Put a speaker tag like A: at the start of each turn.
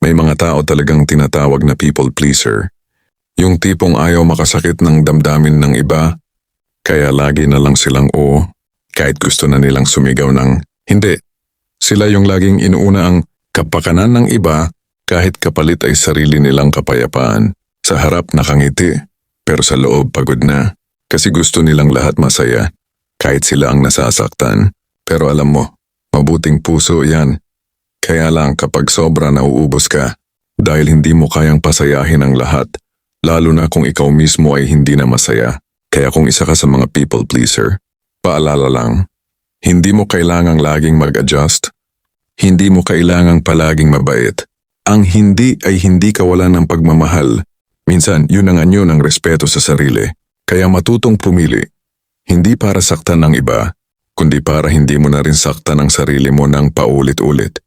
A: May mga tao talagang tinatawag na people pleaser. Yung tipong ayaw makasakit ng damdamin ng iba, kaya lagi na lang silang oo, kahit gusto na nilang sumigaw ng hindi. Sila yung laging inuuna ang kapakanan ng iba kahit kapalit ay sarili nilang kapayapaan. Sa harap nakangiti, pero sa loob pagod na. Kasi gusto nilang lahat masaya, kahit sila ang nasasaktan. Pero alam mo, mabuting puso yan. Kaya lang kapag sobra nauubos ka, dahil hindi mo kayang pasayahin ang lahat, lalo na kung ikaw mismo ay hindi na masaya. Kaya kung isa ka sa mga people pleaser, paalala lang, hindi mo kailangang laging mag-adjust. Hindi mo kailangang palaging mabait. Ang hindi ay hindi kawalan ng pagmamahal. Minsan, yun ang anyo ng respeto sa sarili. Kaya matutong pumili. Hindi para saktan ng iba, kundi para hindi mo na rin saktan ang sarili mo ng paulit-ulit.